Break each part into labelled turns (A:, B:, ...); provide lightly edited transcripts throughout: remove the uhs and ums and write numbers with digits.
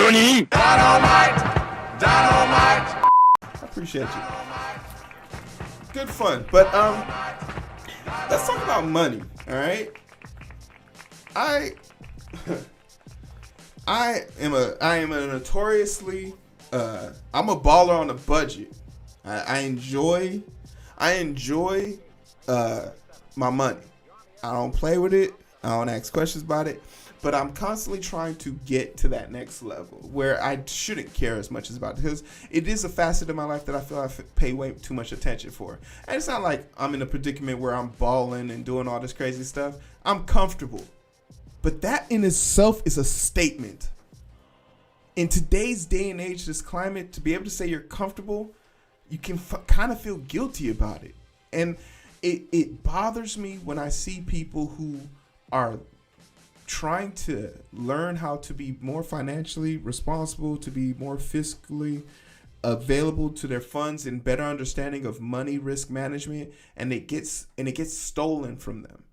A: Dynamite!
B: I appreciate you. Good fun. But let's talk about money, all right? I am a notoriously I'm a baller on a budget. I enjoy my money. I don't play with it. I don't ask questions about it. But I'm constantly trying to get to that next level where I shouldn't care as much as about it, because it is a facet of my life that I feel I pay way too much attention for. And it's not like I'm in a predicament where I'm balling and doing all this crazy stuff. I'm comfortable. But that in itself is a statement. In today's day and age, this climate, to be able to say you're comfortable, you can kind of feel guilty about it. And it bothers me when I see people who are trying to learn how to be more financially responsible, to be more fiscally available to their funds and better understanding of money risk management, and it gets stolen from them,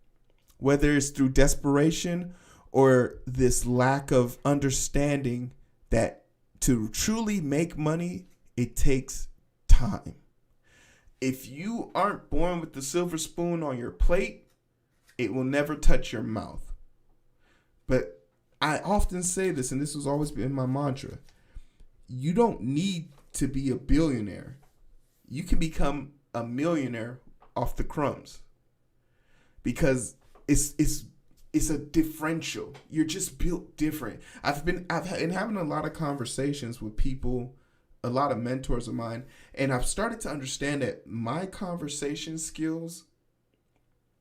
B: whether it's through desperation or this lack of understanding that to truly make money, it takes time. If you aren't born with the silver spoon on your plate, it will never touch your mouth. But I often say this, and this has always been my mantra: you don't need to be a billionaire. You can become a millionaire off the crumbs, because it's a differential. You're just built different. I've been having a lot of conversations with people, a lot of mentors of mine, and I've started to understand that my conversation skills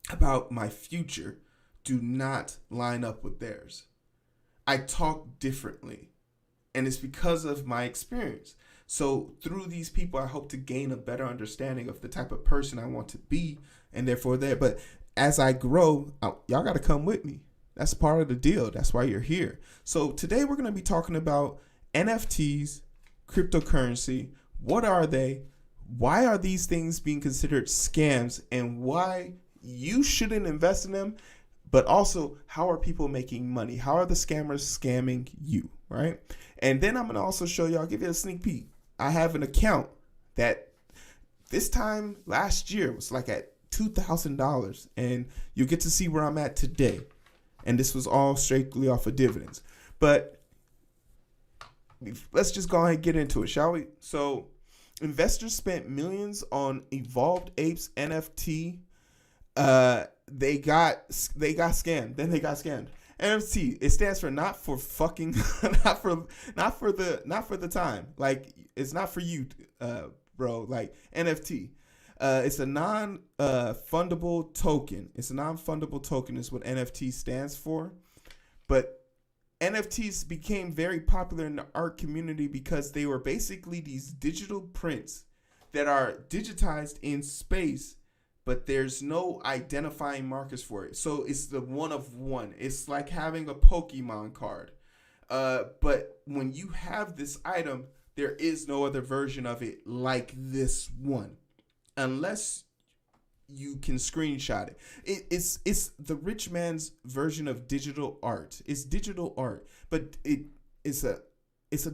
B: about my future do not line up with theirs. I talk differently, and it's because of my experience. So through these people, I hope to gain a better understanding of the type of person I want to be, and therefore there. But as I grow, y'all got to come with me. That's part of the deal. That's why you're here. So today we're going to be talking about NFTs, cryptocurrency. What are they? Why are these things being considered scams, and why you shouldn't invest in them? But also, how are people making money? How are the scammers scamming you, right? And then I'm going to also show you, I'll give you a sneak peek. I have an account that this time last year was like at $2,000, and you'll get to see where I'm at today. And this was all strictly off of dividends. But let's just go ahead and get into it, shall we? So investors spent millions on Evolved Apes NFT. They got scammed. Then they got scammed. NFT, it stands for not for fucking not for the time. Like, it's not for you, bro. Like, NFT. It's a non-fundable token. It's a non-fundable token is what NFT stands for. But NFTs became very popular in the art community because they were basically these digital prints that are digitized in space, but there's no identifying markers for it. So it's the one of one. It's like having a Pokemon card. But when you have this item, there is no other version of it like this one, unless you can screenshot it. It's the rich man's version of digital art. It's digital art, but it's a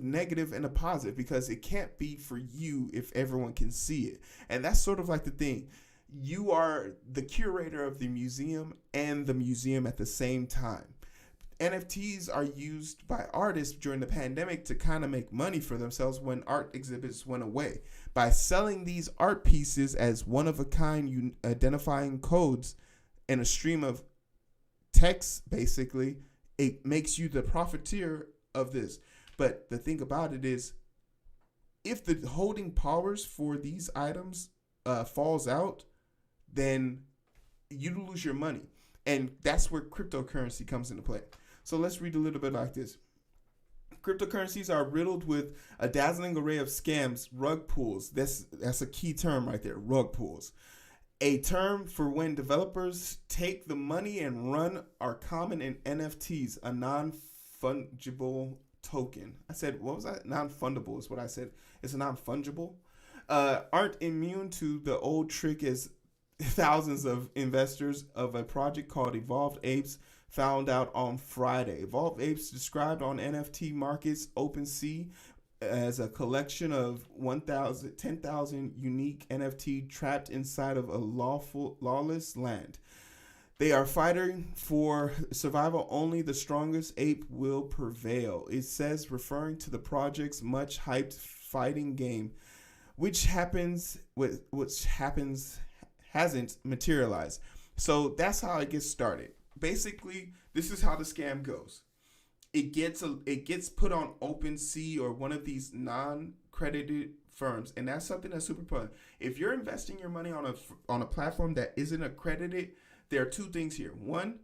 B: negative and a positive, because it can't be for you if everyone can see it. And that's sort of like the thing. You are the curator of the museum and the museum at the same time. NFTs are used by artists during the pandemic to kind of make money for themselves when art exhibits went away. By selling these art pieces as one-of-a-kind identifying codes and a stream of text, basically, it makes you the profiteer of this. But the thing about it is, if the holding powers for these items falls out, then you lose your money. And that's where cryptocurrency comes into play. So let's read a little bit like this. Cryptocurrencies are riddled with a dazzling array of scams, rug pulls. That's a key term right there, rug pulls. A term for when developers take the money and run are common in NFTs, a non-fungible token. I said, what was that? Non-fundable is what I said. It's a non-fungible. Aren't immune to the old trick as thousands of investors of a project called Evolved Apes found out on Friday. Evolved Apes described on NFT markets OpenSea as a collection of 10,000 unique NFT trapped inside of a lawless land. They are fighting for survival. Only the strongest ape will prevail. It says, referring to the project's much hyped fighting game, which hasn't materialized. So that's how it gets started. Basically, this is how the scam goes. It gets put on OpenSea or one of these non-credited firms, and that's something that's super fun. If you're investing your money on a platform that isn't accredited, there are two things here. One,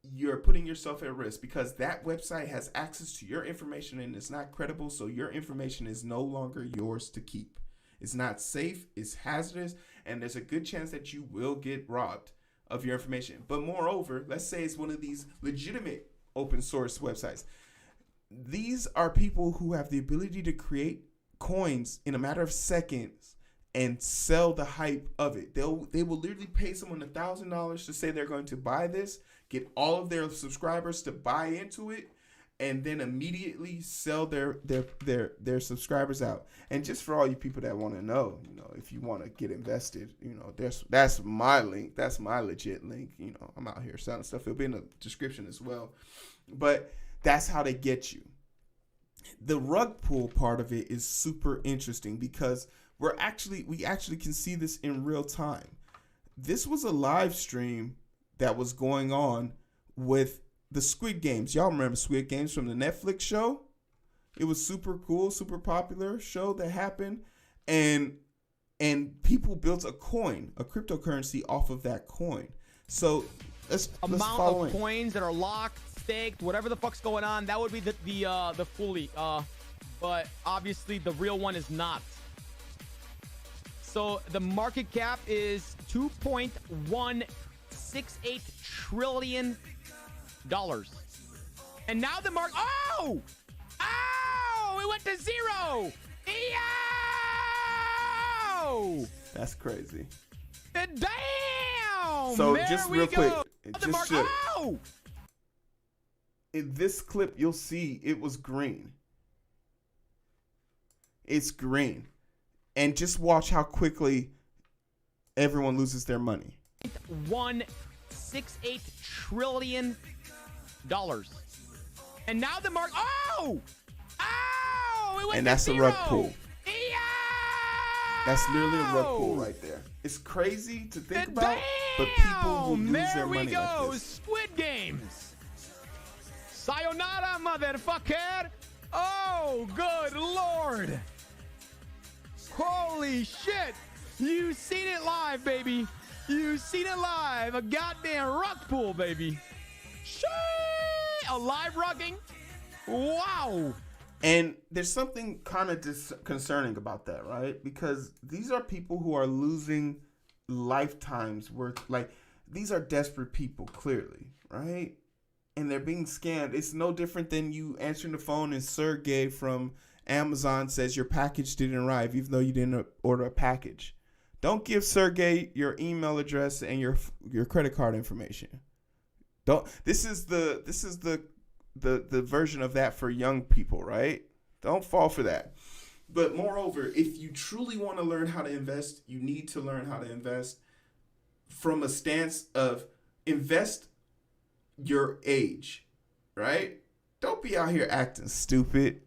B: you're putting yourself at risk because that website has access to your information and it's not credible, so your information is no longer yours to keep. It's not safe, it's hazardous, and there's a good chance that you will get robbed of your information. But moreover, let's say it's one of these legitimate open source websites. These are people who have the ability to create coins in a matter of seconds and sell the hype of it. They will literally pay someone $1,000 to say they're going to buy this, get all of their subscribers to buy into it, and then immediately sell their subscribers out. And just for all you people that want to know, if you want to get invested, that's my link. That's my legit link. I'm out here selling stuff. It'll be in the description as well. But that's how they get you. The rug pull part of it is super interesting because we actually can see this in real time. This was a live stream that was going on with the Squid Games. Y'all remember Squid Games from the Netflix show? It was super cool, super popular show that happened, and people built a coin, a cryptocurrency off of that coin. So let's follow
A: of coins that are locked, staked, whatever the fuck's going on. That would be the fully, but obviously the real one is not. So the market cap is $2.168 trillion. And now the mark. Oh, it went to zero.
B: That's crazy.
A: Damn.
B: So
A: there
B: just
A: we
B: real
A: go.
B: quick, in this clip, you'll see it was green. It's green. And just watch how quickly everyone loses their money.
A: $1.68 trillion. And now the mark. It went
B: and that's
A: to
B: a
A: zero.
B: rug pull. That's literally a rug pull right there. It's crazy to think about, but people will lose their money like this.
A: There we go. Squid Games. Sayonara, motherfucker. Oh, good Lord. Holy shit. You seen it live, baby. You seen it live. A goddamn rug pull, baby. Shit. A live rugging. Wow.
B: And there's something kind of concerning about that, right? Because these are people who are losing lifetimes worth. Like, these are desperate people, clearly, right? And they're being scammed. It's no different than you answering the phone and Sergey from Amazon says your package didn't arrive, even though you didn't order a package. Don't give Sergey your email address and your credit card information. This is the version of that for young people, right? Don't fall for that. But moreover, if you truly want to learn how to invest, you need to learn how to invest from a stance of invest your age, right? Don't be out here acting stupid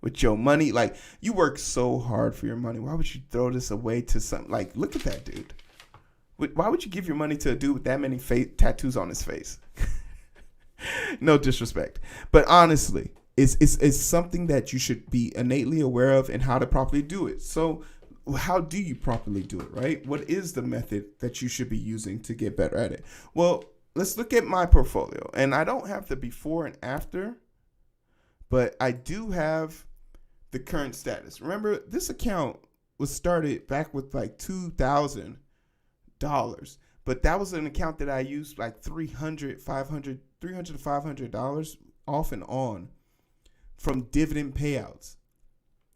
B: with your money. Like, you work so hard for your money. Why would you throw this away to something? Like, look at that dude. Why would you give your money to a dude with that many tattoos on his face? No disrespect, but honestly, it's something that you should be innately aware of and how to properly do it. So how do you properly do it, right? What is the method that you should be using to get better at it? Well, let's look at my portfolio, and I don't have the before and after, but I do have the current status. Remember, this account was started back with like $2,000, but that was an account that I used like $300 to $500 off and on from dividend payouts.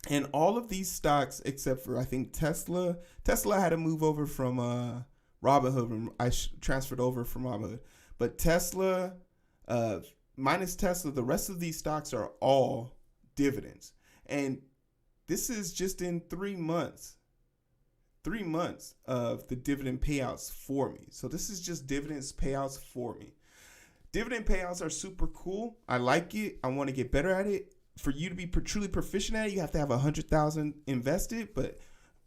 B: And all of these stocks, except for I think Tesla had to move over from Robinhood. I transferred over from Robinhood, but Tesla, Minus Tesla, the rest of these stocks are all dividends. And this is just in 3 months. 3 months of the dividend payouts for me. So this is just dividends payouts for me. Dividend payouts are super cool. I like it. I want to get better at it. For you to be truly proficient at it, you have to have 100,000 invested, but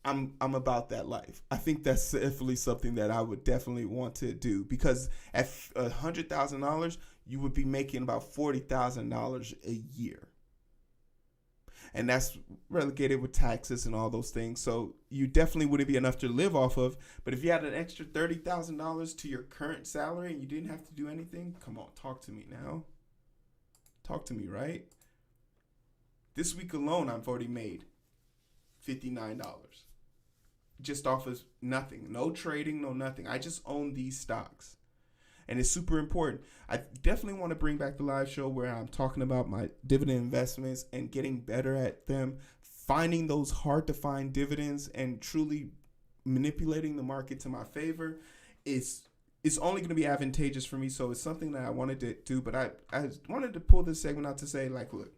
B: I'm about that life. I think that's definitely something that I would definitely want to do, because at $100,000, you would be making about $40,000 a year. And that's relegated with taxes and all those things. So you definitely wouldn't be enough to live off of. But if you had an extra $30,000 to your current salary and you didn't have to do anything, come on, talk to me now. Talk to me, right? This week alone, I've already made $59 just off of nothing. No trading, no nothing. I just own these stocks. And it's super important. I definitely want to bring back the live show where I'm talking about my dividend investments and getting better at them, finding those hard to find dividends and truly manipulating the market to my favor. It's only going to be advantageous for me. So it's something that I wanted to do, but I wanted to pull this segment out to say, like, look,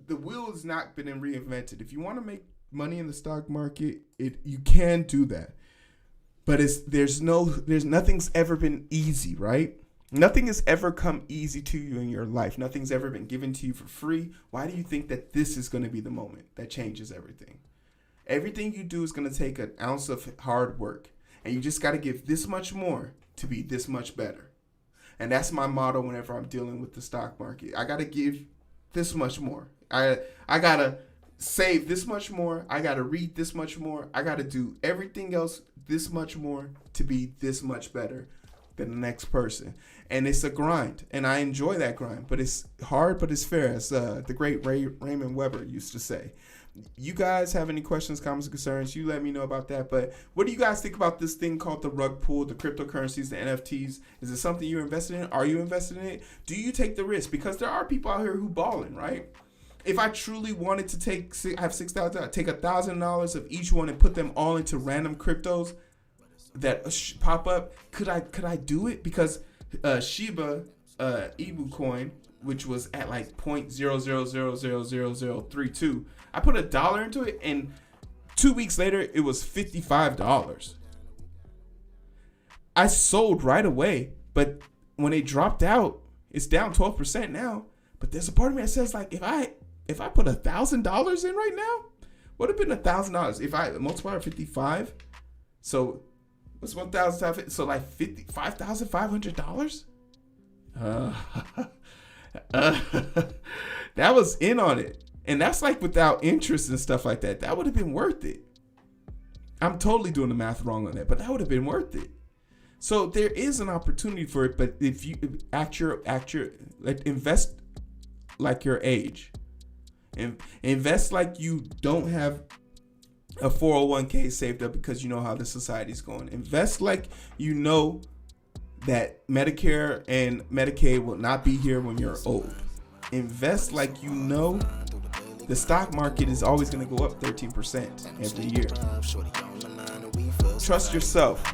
B: the wheel has not been reinvented. If you want to make money in the stock market, you can do that. But there's nothing's ever been easy, right? Nothing has ever come easy to you in your life. Nothing's ever been given to you for free. Why do you think that this is going to be the moment that changes everything? Everything you do is going to take an ounce of hard work. And you just got to give this much more to be this much better. And that's my motto whenever I'm dealing with the stock market. I got to give this much more. I got to save this much more. I got to read this much more. I got to do everything else this much more to be this much better than the next person. And it's a grind, and I enjoy that grind, but it's hard, but it's fair, as the great Raymond Weber used to say. You guys have any questions, comments, concerns, you let me know about that. But what do you guys think about this thing called the rug pull, the cryptocurrencies, the NFTs? Is it something you're invested in? Are you invested in it? Do you take the risk? Because there are people out here who balling, right? If I truly wanted to have $6,000, take $1,000 of each one and put them all into random cryptos that pop up, could I do it? Because Shiba Inu coin, which was at like 0.00000032, I put $1 into it, and 2 weeks later it was $55. I sold right away, but when it dropped out, it's down 12% now. But there's a part of me that says, like, if I put $1,000 in right now, would have been $1,000. If I multiply 55, so what's 1,000? So like $5,500. That was in on it, and that's like without interest and stuff like that. That would have been worth it. I'm totally doing the math wrong on that, but that would have been worth it. So there is an opportunity for it, but if you invest like your age. Invest like you don't have a 401k saved up because you know how the society's going. Invest like you know that Medicare and Medicaid will not be here when you're old. Invest like you know the stock market is always going to go up 13% every year. Trust yourself,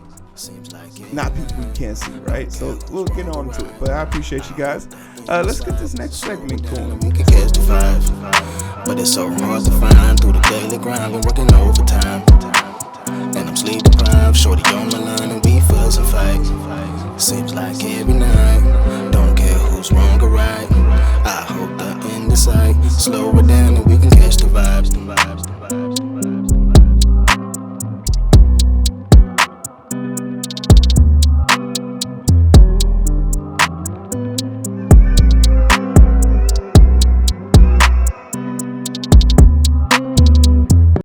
B: not people you can't see, right? So we'll get on to it, but I appreciate you guys. Let's get this next segment going.
C: We can catch the vibes, but it's so hard to find through the daily grind. We're working overtime, and I'm sleep deprived. Shorty on my line, and we fuss and fight. Seems like every night, don't care who's wrong or right. I hope the end is sight. Slow it down, and we can catch the vibes.